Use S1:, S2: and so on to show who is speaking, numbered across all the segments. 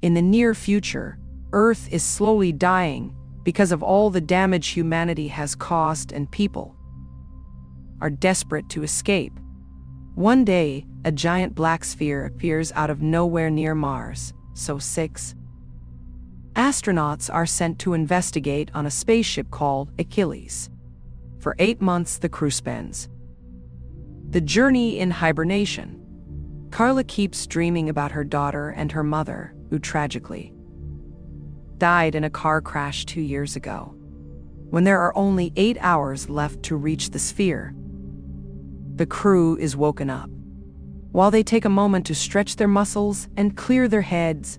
S1: In the near future, Earth is slowly dying because of all the damage humanity has caused, and people are desperate to escape. One day, a giant black sphere appears out of nowhere near Mars, so 6 astronauts are sent to investigate on a spaceship called Achilles. For 8 months, the crew spends the journey in hibernation. Carla keeps dreaming about her daughter and her mother, who tragically died in a car crash 2 years ago. When there are only 8 hours left to reach the sphere, the crew is woken up. While they take a moment to stretch their muscles and clear their heads,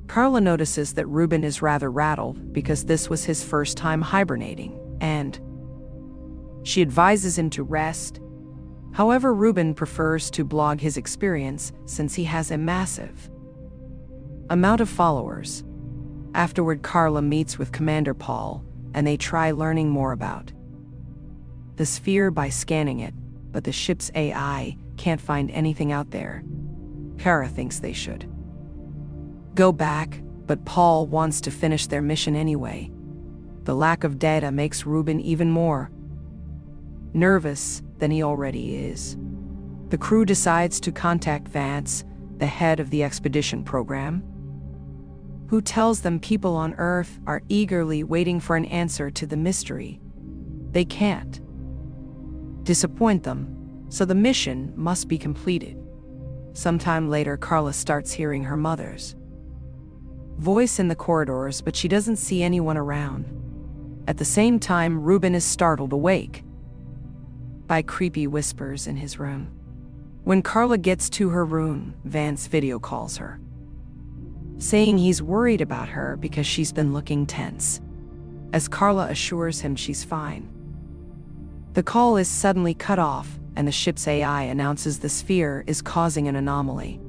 S1: Carla notices that Ruben is rather rattled because this was his first time hibernating, and she advises him to rest. However, Ruben prefers to blog his experience since he has a massive amount of followers. Afterward, Carla meets with Commander Paul, and they try learning more about the sphere by scanning it, but the ship's AI can't find anything out there. Kara thinks they should go back, but Paul wants to finish their mission anyway. The lack of data makes Ruben even more nervous than he already is. The crew decides to contact Vance, the head of the expedition program, who tells them people on Earth are eagerly waiting for an answer to the mystery. They can't disappoint them, so the mission must be completed. Sometime later, Carla starts hearing her mother's voice in the corridors, but she doesn't see anyone around. At the same time, Ruben is startled awake by creepy whispers in his room. When Carla gets to her room, Vance video calls her, saying he's worried about her because she's been looking tense. As Carla assures him she's fine, the call is suddenly cut off, and the ship's AI announces the sphere is causing an anomaly.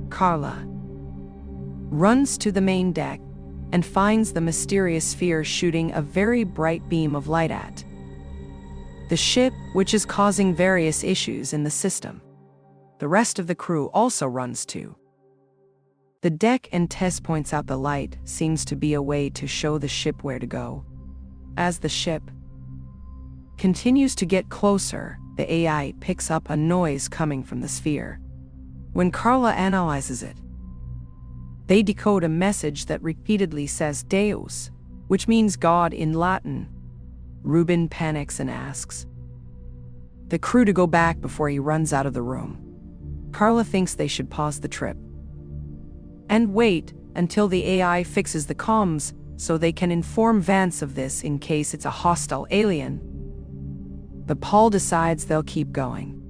S1: Carla runs to the main deck and finds the mysterious sphere shooting a very bright beam of light at the ship, which is causing various issues in the system. The rest of the crew also runs to the deck, and Tess points out the light seems to be a way to show the ship where to go. As the ship continues to get closer, the AI picks up a noise coming from the sphere. When Carla analyzes it, they decode a message that repeatedly says Deus, which means God in Latin. Ruben panics and asks the crew to go back before he runs out of the room. Carla thinks they should pause the trip and wait until the AI fixes the comms so they can inform Vance of this in case it's a hostile alien. But Paul decides they'll keep going.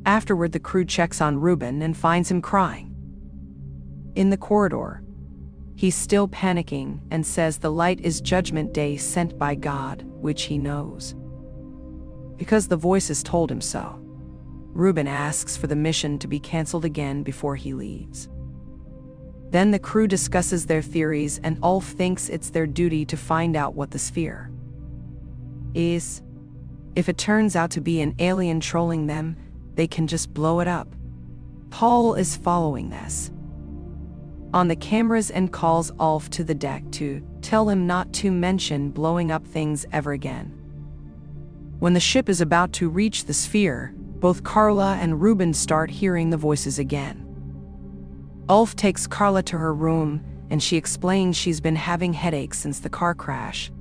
S1: Afterward, the crew checks on Ruben and finds him crying in the corridor. He's still panicking and says the light is Judgment Day sent by God, which he knows because the voices told him so. Ruben asks for the mission to be canceled again before he leaves. Then the crew discusses their theories, and Ulf thinks it's their duty to find out what the sphere is. If it turns out to be an alien trolling them, they can just blow it up. Paul is following this on the cameras and calls Ulf to the deck to tell him not to mention blowing up things ever again. When the ship is about to reach the sphere, both Carla and Ruben start hearing the voices again. Ulf takes Carla to her room, and she explains she's been having headaches since the car crash.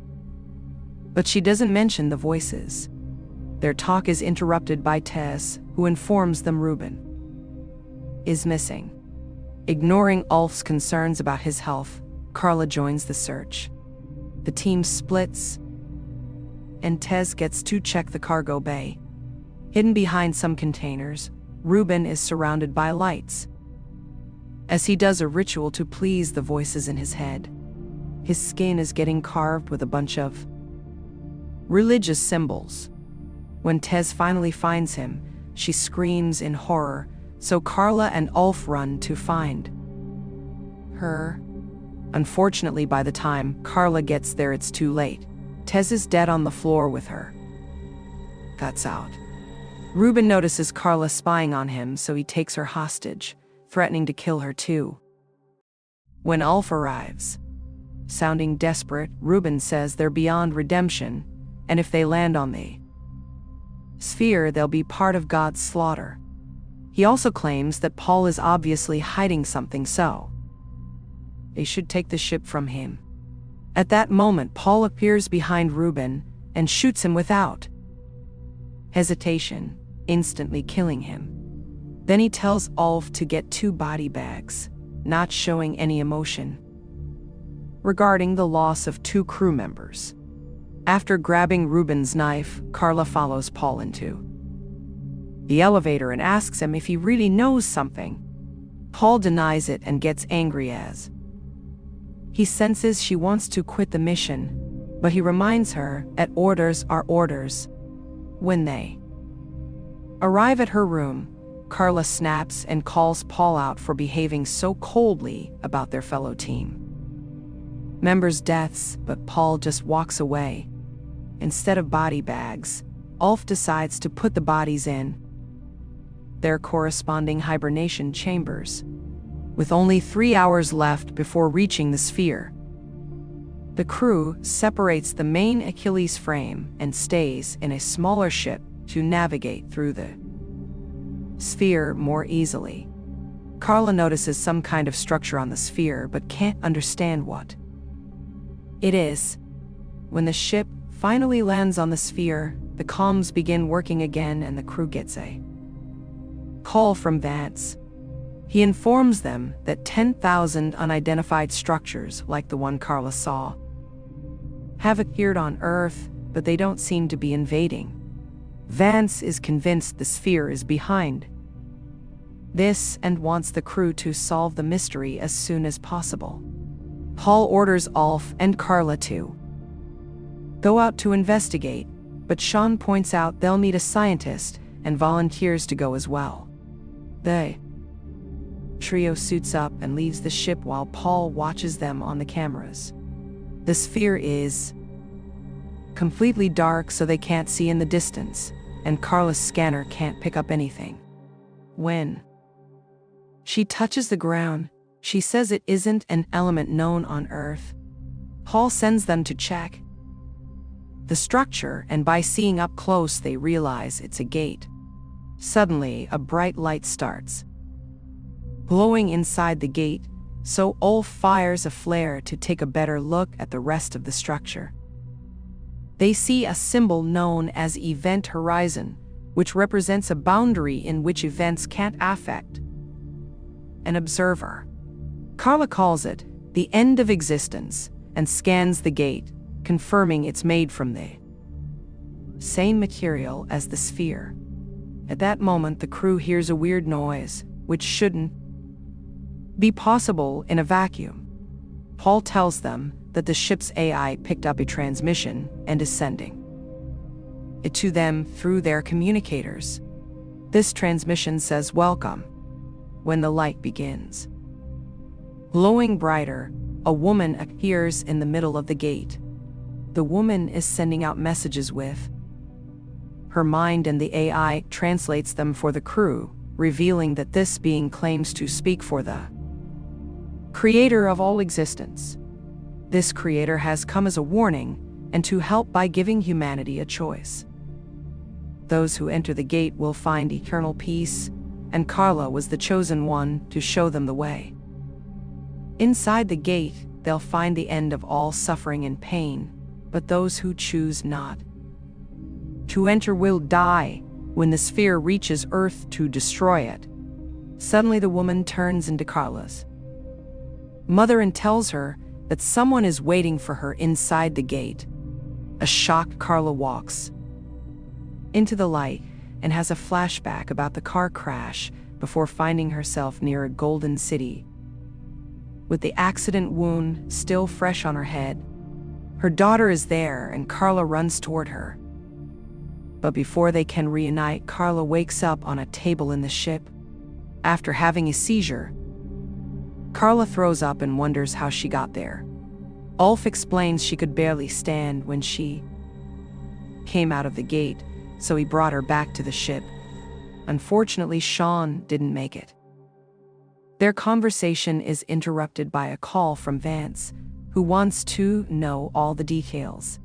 S1: But she doesn't mention the voices. Their talk is interrupted by Tess, who informs them Ruben is missing. Ignoring Ulf's concerns about his health, Carla joins the search. The team splits, and Tess gets to check the cargo bay. Hidden behind some containers, Ruben is surrounded by lights as he does a ritual to please the voices in his head. His skin is getting carved with a bunch of religious symbols. When Tess finally finds him, she screams in horror, so Carla and Ulf run to find her. Unfortunately, by the time Carla gets there, it's too late. Tess is dead on the floor with her guts out. Ruben notices Carla spying on him, so he takes her hostage, threatening to kill her too. When Ulf arrives, sounding desperate, Reuben says they're beyond redemption, and if they land on the sphere, they'll be part of God's slaughter. He also claims that Paul is obviously hiding something, so they should take the ship from him. At that moment, Paul appears behind Reuben and shoots him without hesitation, instantly killing him. Then he tells Ulf to get 2 body bags, not showing any emotion regarding the loss of 2 crew members. After grabbing Reuben's knife, Carla follows Paul into the elevator and asks him if he really knows something. Paul denies it and gets angry as he senses she wants to quit the mission, but he reminds her that orders are orders. When they arrive at her room, Carla snaps and calls Paul out for behaving so coldly about their fellow team members' deaths, but Paul just walks away. Instead of body bags, Ulf decides to put the bodies in their corresponding hibernation chambers. With only 3 hours left before reaching the sphere, the crew separates the main Achilles frame and stays in a smaller ship to navigate through the sphere more easily. Carla notices some kind of structure on the sphere but can't understand what it is. When the ship finally lands on the sphere, the comms begin working again and the crew gets a call from Vance. He informs them that 10,000 unidentified structures like the one Carla saw have appeared on Earth, but they don't seem to be invading. Vance is convinced the sphere is behind this and wants the crew to solve the mystery as soon as possible. Paul orders Ulf and Carla to go out to investigate, but Sean points out they'll need a scientist and volunteers to go as well. The trio suits up and leaves the ship while Paul watches them on the cameras. The sphere is completely dark, so they can't see in the distance, and Carla's scanner can't pick up anything. When she touches the ground, she says it isn't an element known on Earth. Paul sends them to check the structure, and by seeing up close, they realize it's a gate. Suddenly, a bright light starts glowing inside the gate, so Ulf fires a flare to take a better look at the rest of the structure. They see a symbol known as Event Horizon, which represents a boundary in which events can't affect an observer. Carla calls it the end of existence and scans the gate, confirming it's made from the same material as the sphere. At that moment, the crew hears a weird noise, which shouldn't be possible in a vacuum. Paul tells them that the ship's AI picked up a transmission and is sending it to them through their communicators. This transmission says welcome. When the light begins glowing brighter, a woman appears in the middle of the gate. The woman is sending out messages with her mind, and the AI translates them for the crew, revealing that this being claims to speak for the creator of all existence. This creator has come as a warning and to help by giving humanity a choice. Those who enter the gate will find eternal peace, and Carla was the chosen one to show them the way. Inside the gate, they'll find the end of all suffering and pain, but those who choose not to enter will die when the sphere reaches Earth to destroy it. Suddenly, the woman turns into Carla's mother and tells her that someone is waiting for her inside the gate. A shocked Carla walks into the light and has a flashback about the car crash before finding herself near a golden city. With the accident wound still fresh on her head, her daughter is there and Carla runs toward her. But before they can reunite, Carla wakes up on a table in the ship. After having a seizure, Carla throws up and wonders how she got there. Ulf explains she could barely stand when she came out of the gate, so he brought her back to the ship. Unfortunately, Sean didn't make it. Their conversation is interrupted by a call from Vance, who wants to know all the details.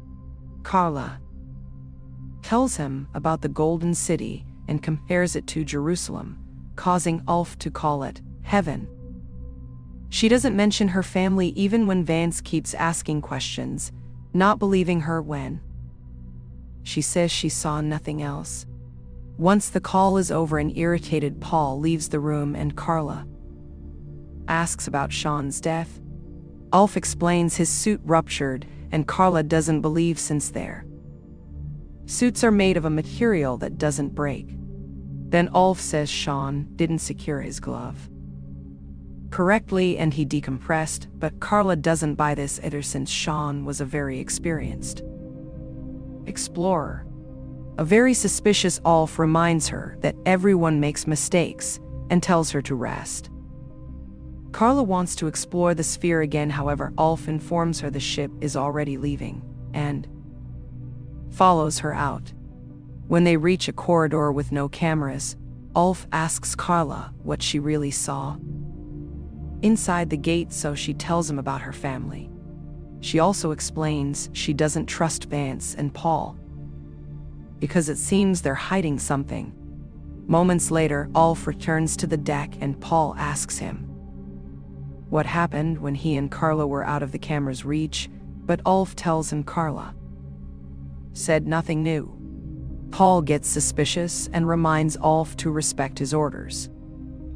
S1: Carla tells him about the Golden City and compares it to Jerusalem, causing Ulf to call it heaven. She doesn't mention her family even when Vance keeps asking questions, not believing her when she says she saw nothing else. Once the call is over, an irritated Paul leaves the room and Carla asks about Sean's death. Ulf explains his suit ruptured and Carla doesn't believe since their suits are made of a material that doesn't break. Then Ulf says Sean didn't secure his glove correctly and he decompressed, but Carla doesn't buy this either since Sean was a very experienced explorer. A very suspicious Ulf reminds her that everyone makes mistakes and tells her to rest. Carla wants to explore the sphere again, however, Ulf informs her the ship is already leaving and follows her out. When they reach a corridor with no cameras, Ulf asks Carla what she really saw inside the gate, so she tells him about her family. She also explains she doesn't trust Vance and Paul because it seems they're hiding something. Moments later, Ulf returns to the deck and Paul asks him what happened when he and Carla were out of the camera's reach, but Ulf tells him Carla said nothing new. Paul gets suspicious and reminds Ulf to respect his orders.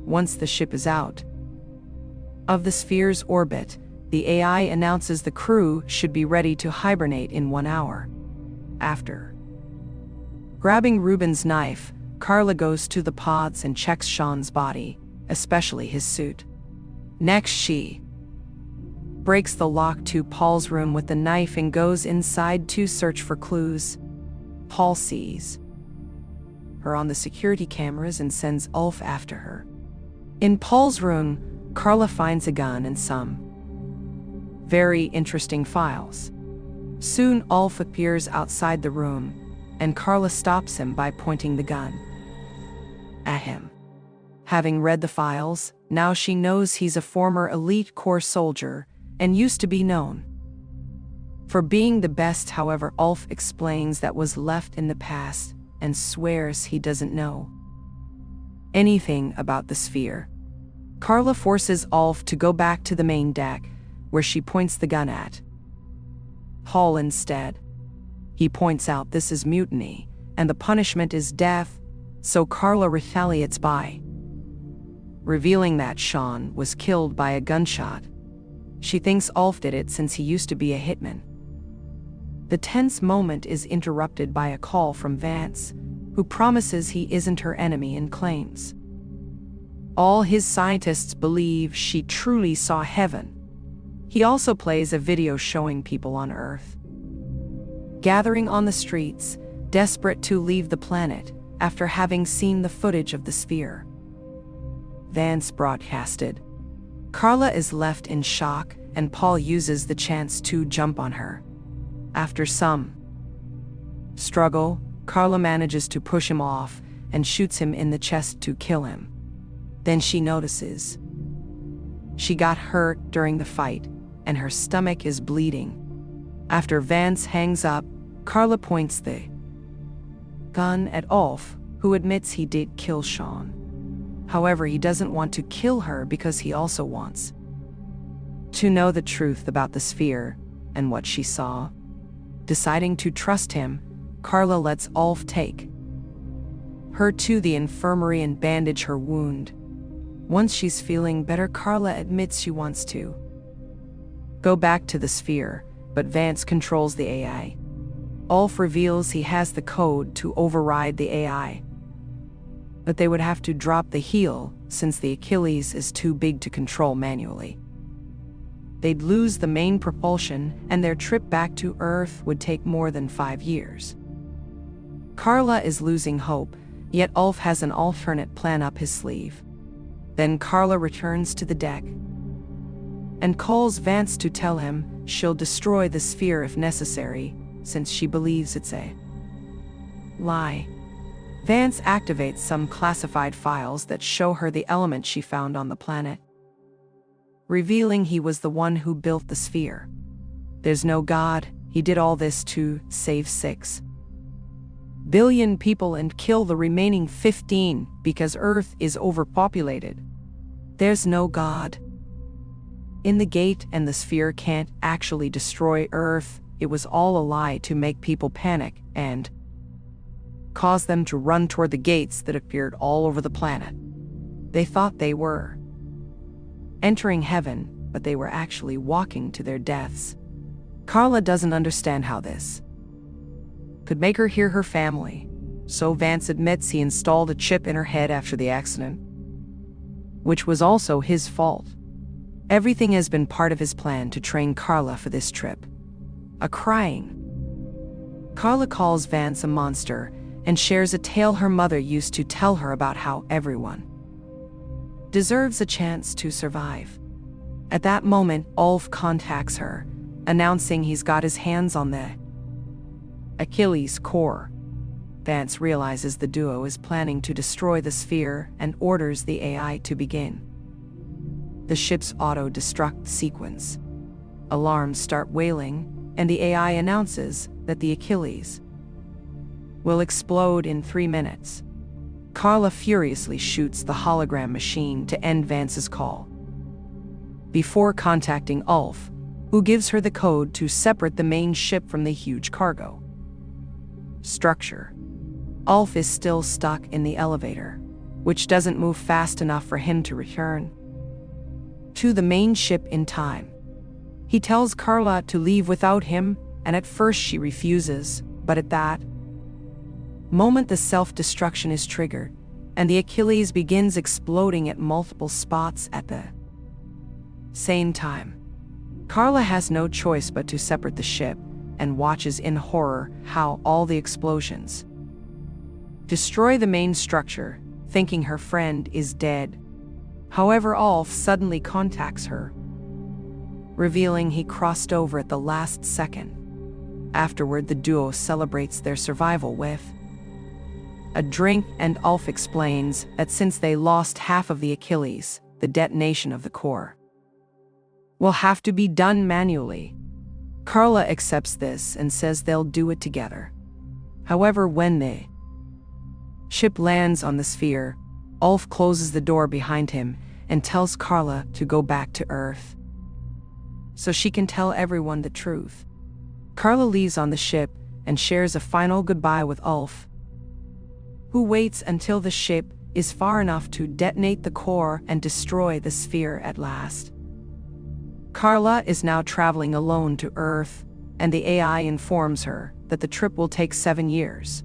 S1: Once the ship is out of the sphere's orbit, the AI announces the crew should be ready to hibernate in 1 hour. After grabbing Ruben's knife, Carla goes to the pods and checks Sean's body, especially his suit. Next, she breaks the lock to Paul's room with the knife and goes inside to search for clues. Paul sees her on the security cameras and sends Ulf after her. In Paul's room, Carla finds a gun and some very interesting files. Soon, Ulf appears outside the room, and Carla stops him by pointing the gun at him. Having read the files, now she knows he's a former elite corps soldier and used to be known for being the best. However, Ulf explains that was left in the past and swears he doesn't know anything about the sphere. Carla forces Ulf to go back to the main deck, where she points the gun at Paul instead. He points out this is mutiny, and the punishment is death, so Carla retaliates by revealing that Sean was killed by a gunshot. She thinks Ulf did it since he used to be a hitman. The tense moment is interrupted by a call from Vance, who promises he isn't her enemy and claims all his scientists believe she truly saw heaven. He also plays a video showing people on Earth gathering on the streets, desperate to leave the planet after having seen the footage of the sphere Vance broadcasted. Carla is left in shock, and Paul uses the chance to jump on her. After some struggle, Carla manages to push him off and shoots him in the chest to kill him. Then she notices she got hurt during the fight, and her stomach is bleeding. After Vance hangs up, Carla points the gun at Ulf, who admits he did kill Sean. However, he doesn't want to kill her because he also wants to know the truth about the sphere and what she saw. Deciding to trust him, Carla lets Ulf take her to the infirmary and bandage her wound. Once she's feeling better, Carla admits she wants to go back to the sphere, but Vance controls the AI. Ulf reveals he has the code to override the AI, but they would have to drop the heel since the Achilles is too big to control manually. They'd lose the main propulsion, and their trip back to Earth would take more than 5 years. Carla is losing hope, yet Ulf has an alternate plan up his sleeve. Then Carla returns to the deck and calls Vance to tell him she'll destroy the sphere if necessary, since she believes it's a lie. Vance activates some classified files that show her the element she found on the planet. revealing he was the one who built the sphere. There's no God, he did all this to save 6 billion people and kill the remaining 15 because Earth is overpopulated. There's no God. In the gate and the sphere can't actually destroy Earth. It was all a lie to make people panic and cause them to run toward the gates that appeared all over the planet. They thought they were entering heaven, but they were actually walking to their deaths. Carla doesn't understand how this could make her hear her family, so Vance admits he installed a chip in her head after the accident, which was also his fault. Everything has been part of his plan to train Carla for this trip. Carla calls Vance a monster and shares a tale her mother used to tell her about how everyone deserves a chance to survive. At that moment, Ulf contacts her, announcing he's got his hands on the Achilles core. Vance realizes the duo is planning to destroy the sphere and orders the AI to begin the ship's auto-destruct sequence. Alarms start wailing, and the AI announces that the Achilles will explode in 3 minutes. Carla furiously shoots the hologram machine to end Vance's call, before contacting Ulf, who gives her the code to separate the main ship from the huge cargo structure. Ulf is still stuck in the elevator, which doesn't move fast enough for him to return to the main ship in time. He tells Carla to leave without him, and at first she refuses, but at that moment the self-destruction is triggered, and the Achilles begins exploding at multiple spots at the same time. Carla has no choice but to separate the ship, and watches in horror how all the explosions destroy the main structure, thinking her friend is dead. However, Ulf suddenly contacts her, revealing he crossed over at the last second. Afterward, the duo celebrates their survival with a drink, and Ulf explains that since they lost half of the Achilles, the detonation of the core will have to be done manually. Carla accepts this and says they'll do it together. However, when the ship lands on the sphere, Ulf closes the door behind him and tells Carla to go back to Earth so she can tell everyone the truth. Carla leaves on the ship and shares a final goodbye with Ulf, who waits until the ship is far enough to detonate the core and destroy the sphere at last. Carla is now traveling alone to Earth, and the AI informs her that the trip will take 7 years.